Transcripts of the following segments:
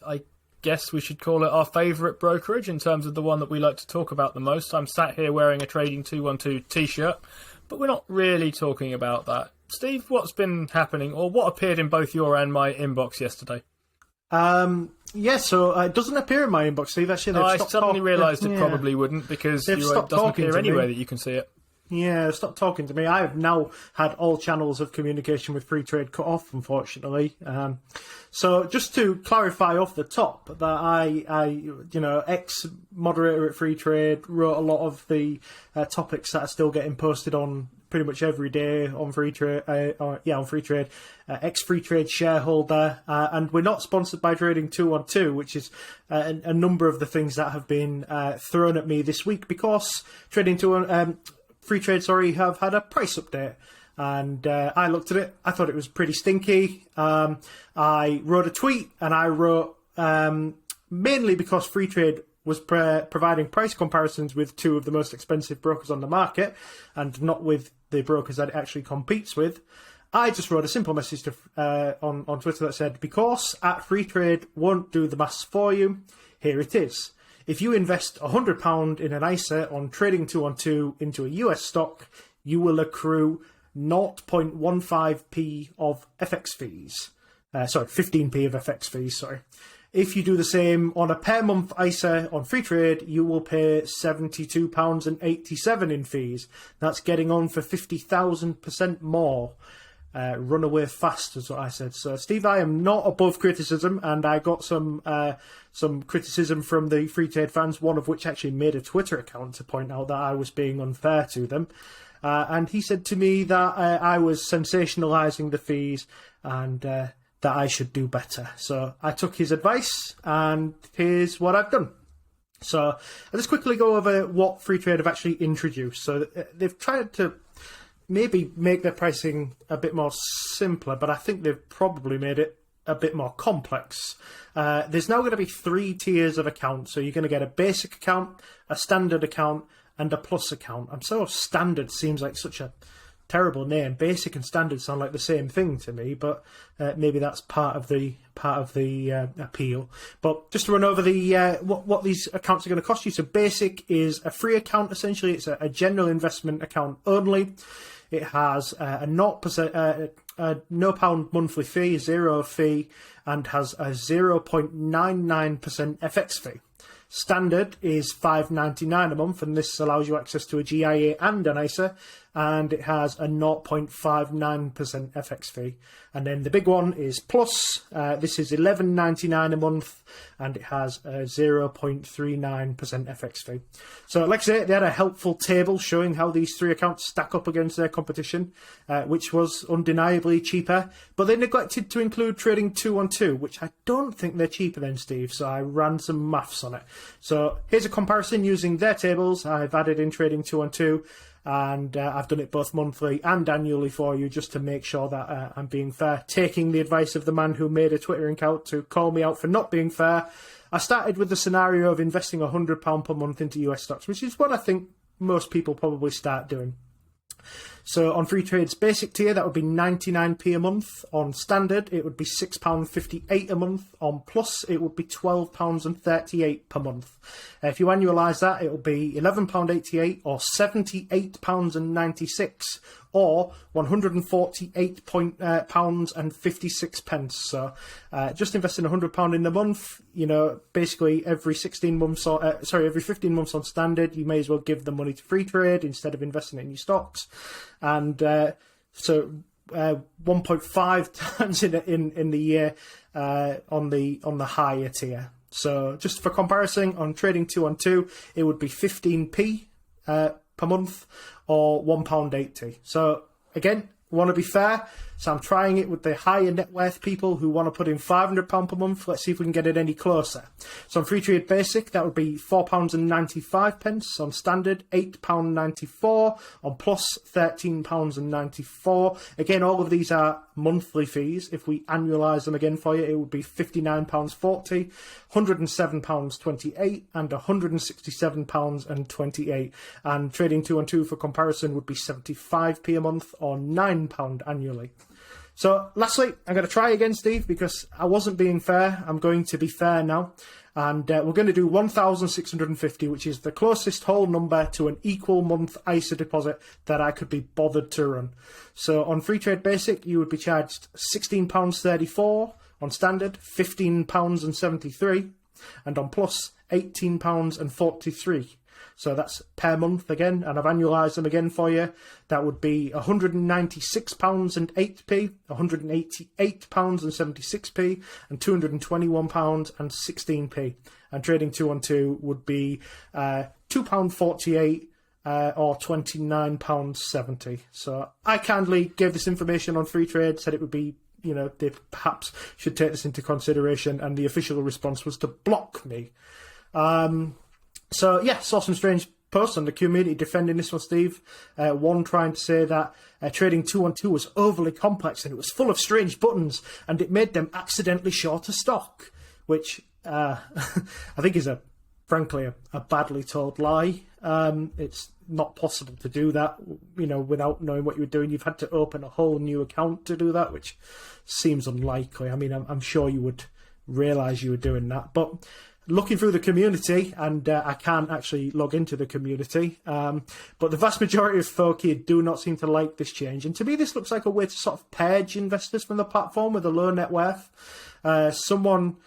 I guess we should call it our favourite brokerage in terms of the one that we like to talk about the most. I'm sat here wearing a Trading 212 t-shirt, but we're not really talking about that. Steve, what's been happening, or what appeared in both your and my inbox yesterday? So it doesn't appear in my inbox, Steve. Actually, I suddenly realised it probably wouldn't, because it doesn't appear anywhere that you can see it. Yeah, stop talking to me. I have now had all channels of communication with Freetrade cut off, unfortunately. So just to clarify off the top that I ex-moderator at Freetrade, wrote a lot of the topics that are still getting posted on pretty much every day on Freetrade. On Freetrade, ex-Freetrade shareholder, and we're not sponsored by Trading 212, which is a number of the things that have been thrown at me this week, because Freetrade, have had a price update. And I looked at it. I thought it was pretty stinky. I wrote a tweet, and I wrote mainly because Freetrade was providing price comparisons with two of the most expensive brokers on the market, and not with the brokers that it actually competes with. I just wrote a simple message on Twitter that said, because at Freetrade won't do the maths for you, here it is. If you invest £100 in an ISA on Trading 212 into a US stock, you will accrue 0.15p of FX fees. 15p of FX fees, sorry. If you do the same on a per month ISA on Freetrade, you will pay £72.87 in fees. That's getting on for 50,000% more. Run away fast is what I said. So, Steve, I am not above criticism, and I got some criticism from the Freetrade fans, one of which actually made a Twitter account to point out that I was being unfair to them. And he said to me that I was sensationalising the fees, and that I should do better. So I took his advice, and here's what I've done. So I'll just quickly go over what Freetrade have actually introduced. So they've tried to maybe make their pricing a bit more simpler, but I think they've probably made it a bit more complex. There's now going to be 3 tiers of accounts. So you're going to get a basic account, a standard account, and a plus account. I'm so standard seems like such a terrible name. Basic and standard sound like the same thing to me, but maybe that's part of the appeal. But just to run over the what these accounts are going to cost you. So basic is a free account. Essentially, it's a general investment account only. It has a 0%, no pound monthly fee, 0 fee, and has a 0.99% FX fee. Standard is $5.99 a month, and this allows you access to a GIA and an ISA, and it has a 0.59% FX fee. And then the big one is Plus. This is $11.99 a month, and it has a 0.39% FX fee. So, like I say, they had a helpful table showing how these 3 accounts stack up against their competition, which was undeniably cheaper. But they neglected to include Trading 212, which I don't think they're cheaper than, Steve. So I ran some maths on it. So here's a comparison using their tables. I've added in Trading 212. And I've done it both monthly and annually for you, just to make sure that I'm being fair. Taking the advice of the man who made a Twitter account to call me out for not being fair, I started with the scenario of investing £100 per month into US stocks, which is what I think most people probably start doing. So on Freetrade's basic tier, that would be 99p a month. On standard, it would be £6.58 a month. On plus, it would be £12.38 per month. If you annualise that, it will be £11.88 or £78.96 or £148.56. So just investing £100 in a month, basically every 16 months every 15 months on standard, you may as well give the money to Freetrade instead of investing it in your stocks. And so 1.5 times in the year on the higher tier. So just for comparison, on Trading 212, it would be 15p per month or £1.80. So again, want to be fair, so I'm trying it with the higher net worth people who want to put in £500 per month. Let's see if we can get it any closer. So on Freetrade Basic, that would be £4.95. On Standard, £8.94. On Plus, £13.94. Again, all of these are monthly fees. If we annualise them again for you, it would be £59.40, £107.28 and £167.28. And Trading 212 for comparison would be 75p a month or £9 annually. So, lastly, I'm going to try again, Steve, because I wasn't being fair. I'm going to be fair now. And we're going to do 1,650, which is the closest whole number to an equal month ISA deposit that I could be bothered to run. So, on Freetrade Basic, you would be charged £16.34. On Standard, £15.73. And on Plus, £18.43. So that's per month again, and I've annualised them again for you. That would be £196.08, £188.76, and £221.16. And trading 212 would be £2.48 or £29.70. So I kindly gave this information on Freetrade, said it would be, they perhaps should take this into consideration, and the official response was to block me. So, yeah, saw some strange posts on the community defending this one, Steve. One trying to say that trading 212 was overly complex and it was full of strange buttons and it made them accidentally short a stock, which I think is frankly a badly told lie. It's not possible to do that, without knowing what you're doing. You've had to open a whole new account to do that, which seems unlikely. I mean, I'm sure you would realise you were doing that, but looking through the community, and I can't actually log into the community, but the vast majority of folk here do not seem to like this change. And to me, this looks like a way to sort of purge investors from the platform with a low net worth. Someone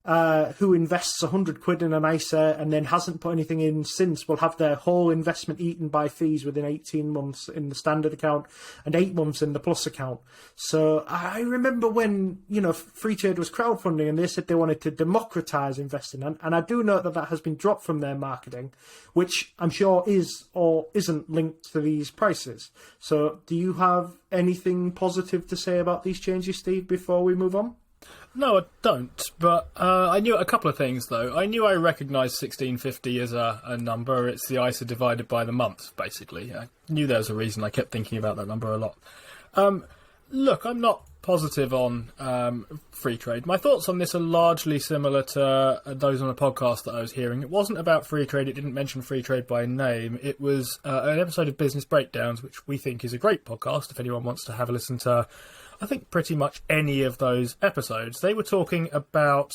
who invests 100 quid in an ISA and then hasn't put anything in since will have their whole investment eaten by fees within 18 months in the Standard account and 8 months in the Plus account. So I remember when, Freetrade was crowdfunding and they said they wanted to democratise investing. And I do note that has been dropped from their marketing, which I'm sure is or isn't linked to these prices. So do you have anything positive to say about these changes, Steve, before we move on? No, I don't. But I knew a couple of things, though. I knew I recognised 1650 as a number. It's the ISA divided by the month, basically. I knew there was a reason. I kept thinking about that number a lot. Look, I'm not positive on Freetrade. My thoughts on this are largely similar to those on the podcast that I was hearing. It wasn't about Freetrade. It didn't mention Freetrade by name. It was an episode of Business Breakdowns, which we think is a great podcast if anyone wants to have a listen to, I think, pretty much any of those episodes. They were talking about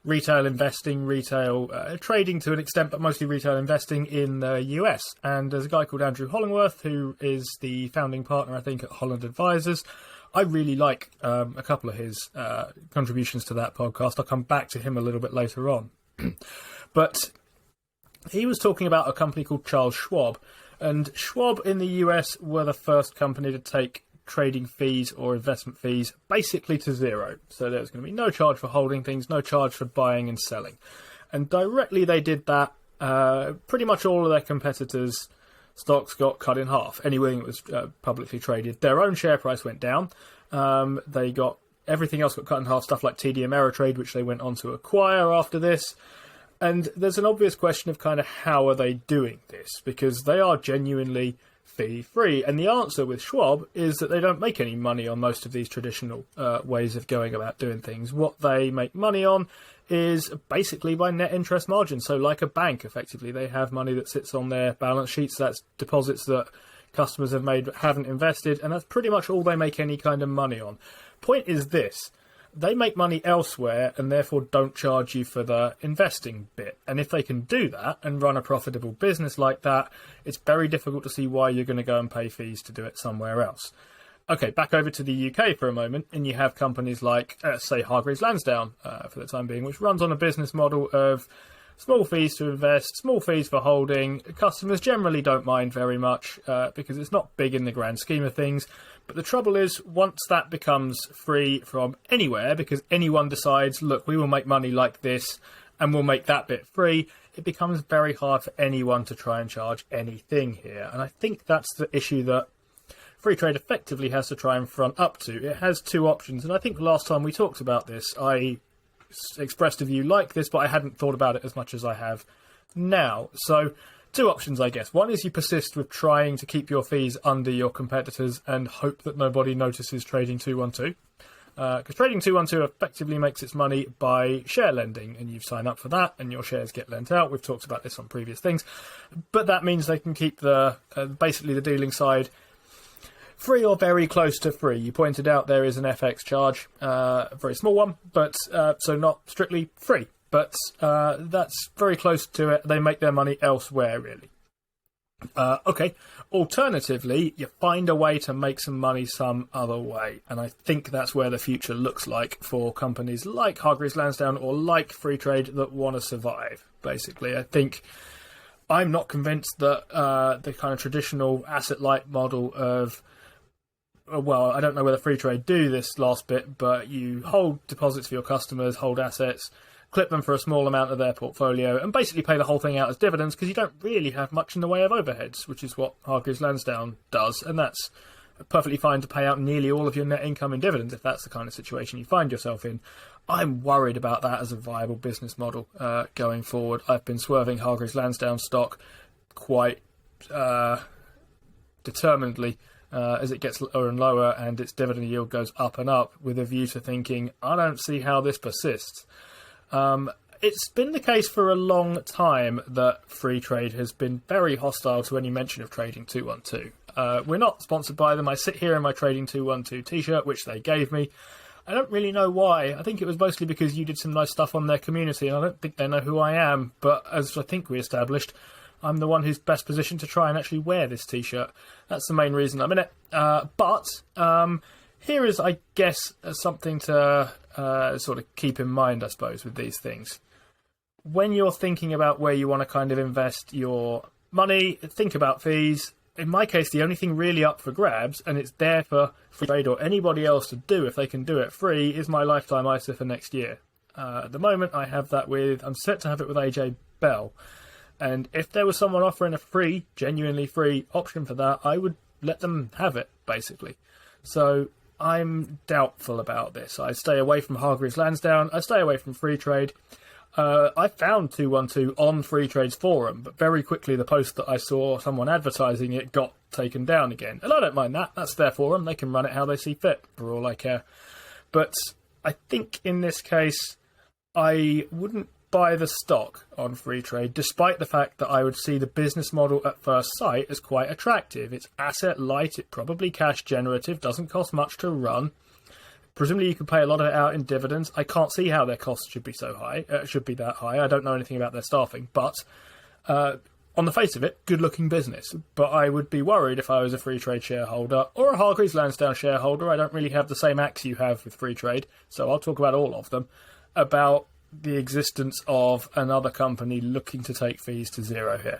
retail investing, retail trading to an extent, but mostly retail investing in the US. And there's a guy called Andrew Hollingworth, who is the founding partner, I think, at Holland Advisors. I really like a couple of his contributions to that podcast. I'll come back to him a little bit later on. But he was talking about a company called Charles Schwab. And Schwab in the US were the first company to take trading fees or investment fees basically to zero. So there's going to be no charge for holding things, no charge for buying and selling. And directly they did that. Pretty much all of their competitors' stocks got cut in half. Anything that was publicly traded. Their own share price went down. Everything else got cut in half, stuff like TD Ameritrade, which they went on to acquire after this. And there's an obvious question of kind of how are they doing this? Because they are genuinely fee-free. And the answer with Schwab is that they don't make any money on most of these traditional ways of going about doing things. What they make money on is basically by net interest margin. So like a bank, effectively, they have money that sits on their balance sheets. That's deposits that customers have made but haven't invested. And that's pretty much all they make any kind of money on. Point is this. They make money elsewhere and therefore don't charge you for the investing bit. And if they can do that and run a profitable business like that, it's very difficult to see why you're going to go and pay fees to do it somewhere else. Okay, back over to the UK for a moment, and you have companies like, say, Hargreaves Lansdown, for the time being, which runs on a business model of small fees to invest, small fees for holding. Customers generally don't mind very much because it's not big in the grand scheme of things. But the trouble is, once that becomes free from anywhere, because anyone decides, look, we will make money like this and we'll make that bit free, it becomes very hard for anyone to try and charge anything here. And I think that's the issue that Freetrade effectively has to try and front up to. It has two options. And I think last time we talked about this, I expressed a view like this, but I hadn't thought about it as much as I have now. So two options, I guess. One is you persist with trying to keep your fees under your competitors and hope that nobody notices trading 212. Because trading 212 effectively makes its money by share lending, and you sign up for that and your shares get lent out. We've talked about this on previous things. But that means they can keep basically the dealing side free or very close to free. You pointed out there is an FX charge, a very small one, but so not strictly free. But that's very close to it. They make their money elsewhere, really. Okay. Alternatively, you find a way to make some money some other way. And I think that's where the future looks like for companies like Hargreaves Lansdown or like Freetrade that want to survive, basically. I think I'm not convinced that the kind of traditional asset-light model of, well, I don't know whether Freetrade do this last bit, but you hold deposits for your customers, hold assets, clip them for a small amount of their portfolio, and basically pay the whole thing out as dividends because you don't really have much in the way of overheads, which is what Hargreaves Lansdown does, and that's perfectly fine to pay out nearly all of your net income in dividends if that's the kind of situation you find yourself in. I'm worried about that as a viable business model going forward. I've been swerving Hargreaves Lansdown stock quite determinedly as it gets lower and lower and its dividend yield goes up and up, with a view to thinking, I don't see how this persists. It's been the case for a long time that Freetrade has been very hostile to any mention of Trading 212. We're not sponsored by them. I sit here in my Trading 212 t-shirt, which they gave me. I don't really know why. I think it was mostly because you did some nice stuff on their community, and I don't think they know who I am. But as I think we established, I'm the one who's best positioned to try and actually wear this t-shirt. That's the main reason I'm in it. But here is, I guess, something to sort of keep in mind, I suppose, with these things. When you're thinking about where you want to kind of invest your money, think about fees. In my case, the only thing really up for grabs, and it's there for Freetrade or anybody else to do if they can do it free, is my lifetime ISA for next year. At the moment, I have that with, I'm set to have it with AJ Bell. And if there was someone offering a free, genuinely free option for that, I would let them have it, basically. So I'm doubtful about this. I stay away from Hargreaves Lansdown. I stay away from Freetrade. I found 212 on Freetrade's forum, but very quickly the post that I saw someone advertising it got taken down again. And I don't mind that. That's their forum. They can run it how they see fit, for all I care. But I think in this case, I wouldn't buy the stock on Freetrade, despite the fact that I would see the business model at first sight as quite attractive. It's asset light, it's probably cash generative, doesn't cost much to run. Presumably you can pay a lot of it out in dividends. I can't see how their costs should be so high. Should be that high. I don't know anything about their staffing, but on the face of it, good-looking business. But I would be worried if I was a Freetrade shareholder or a Hargreaves Lansdown shareholder. I don't really have the same axe you have with Freetrade, so I'll talk about all of them, about the existence of another company looking to take fees to zero here.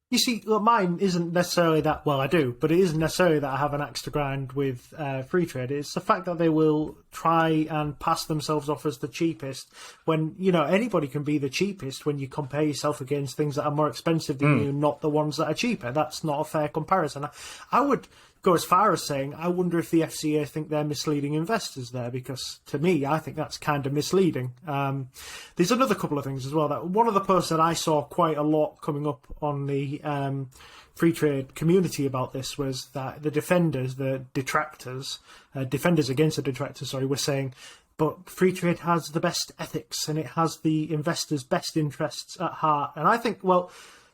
You see, look, mine isn't necessarily that, well, I do, but it isn't necessarily that I have an axe to grind with Freetrade. It's the fact that they will try and pass themselves off as the cheapest when, you know, anybody can be the cheapest when you compare yourself against things that are more expensive than you, not the ones that are cheaper. That's not a fair comparison. I would go as far as saying, I wonder if the FCA think they're misleading investors there, because to me, I think that's kind of misleading. There's another couple of things as well. That one of the posts that I saw quite a lot coming up on the Freetrade community about this was that the defenders, the detractors, defenders against the detractors, sorry, were saying, but Freetrade has the best ethics and it has the investors' best interests at heart. And I think, well,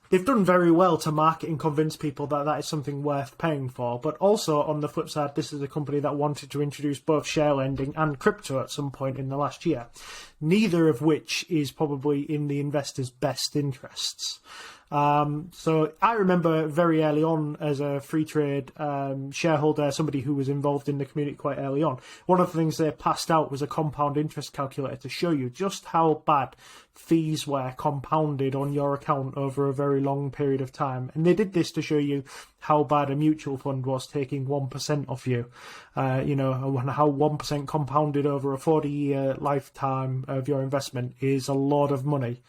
they've done very well to market and convince people that that is something worth paying for. But also, on the flip side, this is a company that wanted to introduce both share lending and crypto at some point in the last year, neither of which is probably in the investors' best interests. So I remember very early on as a Freetrade shareholder, somebody who was involved in the community quite early on, one of the things they passed out was a compound interest calculator to show you just how bad fees were compounded on your account over a very long period of time. And they did this to show you how bad a mutual fund was taking 1% off you, you know, and how 1% compounded over a 40-year lifetime of your investment is a lot of money.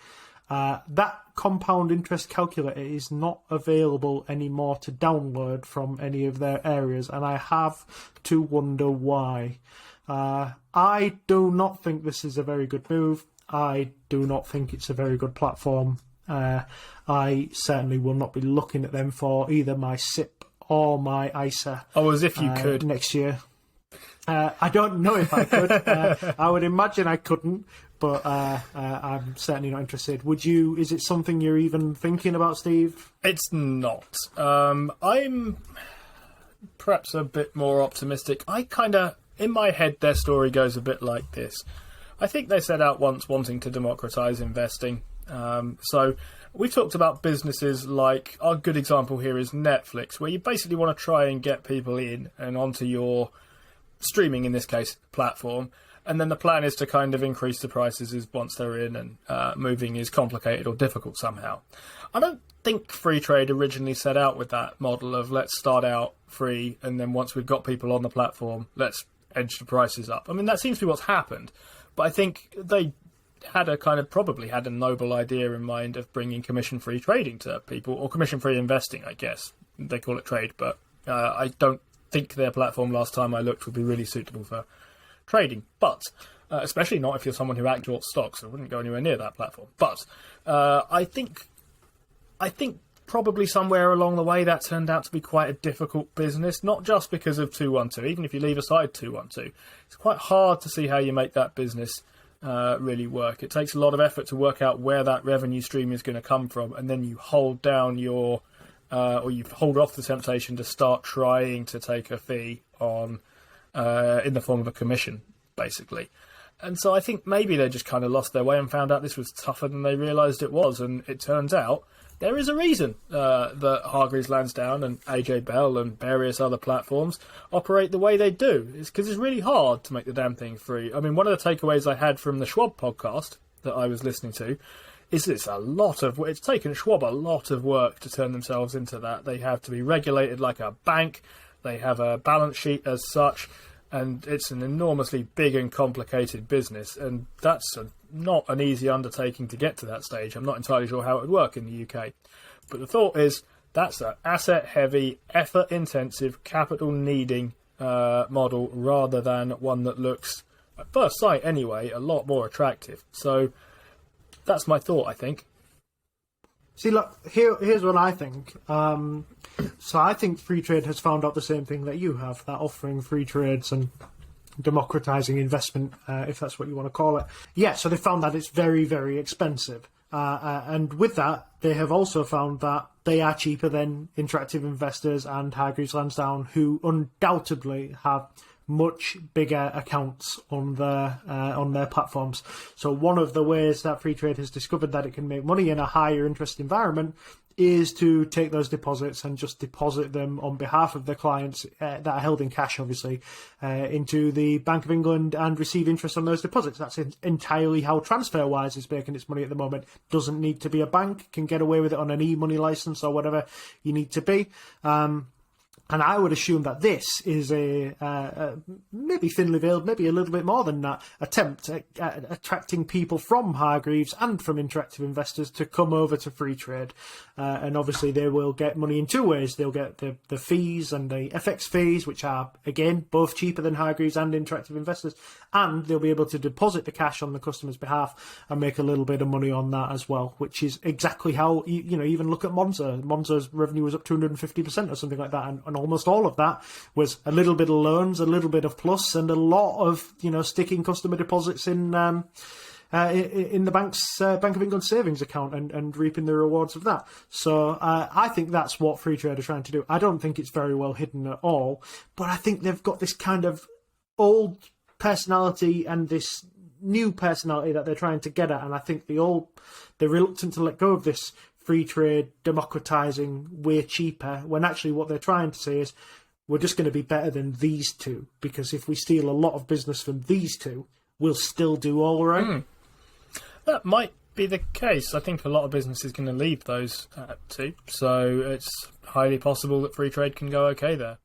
That compound interest calculator is not available anymore to download from any of their areas, and I have to wonder why. I do not think this is a very good move. I do not think it's a very good platform. I certainly will not be looking at them for either my SIP or my ISA. Oh, as if you could. Next year. I don't know if I could. I would imagine I couldn't, but I'm certainly not interested. Would you? Is it something you're even thinking about, Steve? It's not. perhaps a bit more optimistic. In my head, their story goes a bit like this. I think they set out once wanting to democratise investing. So we've talked about businesses like, a good example here is Netflix, where you basically want to try and get people in and onto your streaming, in this case, platform. And then the plan is to kind of increase the prices once they're in, and moving is complicated or difficult somehow. I don't think Freetrade originally set out with that model of let's start out free, and then once we've got people on the platform, let's edge the prices up. I mean, that seems to be what's happened. But I think they probably had a noble idea in mind of bringing commission-free trading to people, or commission-free investing, I guess. They call it trade, but I don't think their platform last time I looked would be really suitable for trading. But especially not if you're someone who acts short stocks. I wouldn't go anywhere near that platform. But I think probably somewhere along the way that turned out to be quite a difficult business, not just because of 212. Even if you leave aside 212, it's quite hard to see how you make that business really work. It takes a lot of effort to work out where that revenue stream is going to come from, and then you hold down or you hold off the temptation to start trying to take a fee on in the form of a commission, basically. And so I think maybe they just kind of lost their way and found out this was tougher than they realised it was. And it turns out there is a reason that Hargreaves Lansdown and AJ Bell and various other platforms operate the way they do. It's because it's really hard to make the damn thing free. I mean, one of the takeaways I had from the Schwab podcast that I was listening to is it's taken Schwab a lot of work to turn themselves into that. They have to be regulated like a bank. They have a balance sheet as such. And it's an enormously big and complicated business, and that's not an easy undertaking to get to that stage. I'm not entirely sure how it would work in the UK. But the thought is that's an asset-heavy, effort-intensive, capital-needing model rather than one that looks, at first sight anyway, a lot more attractive. So that's my thought, I think. See, look, here's what I think. So I think Freetrade has found out the same thing that you have, that offering free trades and democratising investment, if that's what you want to call it. Yeah, so they found that it's very, very expensive. And with that, they have also found that they are cheaper than Interactive Investors and Hargreaves Lansdown, who undoubtedly have much bigger accounts on their platforms. So one of the ways that Freetrade has discovered that it can make money in a higher interest environment is to take those deposits and just deposit them on behalf of their clients that are held in cash, obviously, into the Bank of England and receive interest on those deposits. That's entirely how TransferWise is making its money at the moment. Doesn't need to be a bank, can get away with it on an e-money license or whatever you need to be. And I would assume that this is a maybe thinly veiled, maybe a little bit more than that, attempt at attracting people from Hargreaves and from Interactive Investors to come over to Freetrade. And obviously they will get money in two ways. They'll get the fees and the FX fees, which are, again, both cheaper than Hargreaves and Interactive Investors. And they'll be able to deposit the cash on the customer's behalf and make a little bit of money on that as well, which is exactly how, even look at Monzo. Monzo's revenue was up 250% or something like that. And almost all of that was a little bit of loans, a little bit of plus, and a lot of sticking customer deposits in the bank's Bank of England savings account and reaping the rewards of that. So I think that's what Freetrade are trying to do. I don't think it's very well hidden at all, but I think they've got this kind of old personality and this new personality that they're trying to get at, and I think they're reluctant to let go of this free trade, democratising, way cheaper, when actually what they're trying to say is we're just going to be better than these two, because if we steal a lot of business from these two, we'll still do all right. That might be the case. I think a lot of businesses are going to leave those two, so it's highly possible that free trade can go okay there.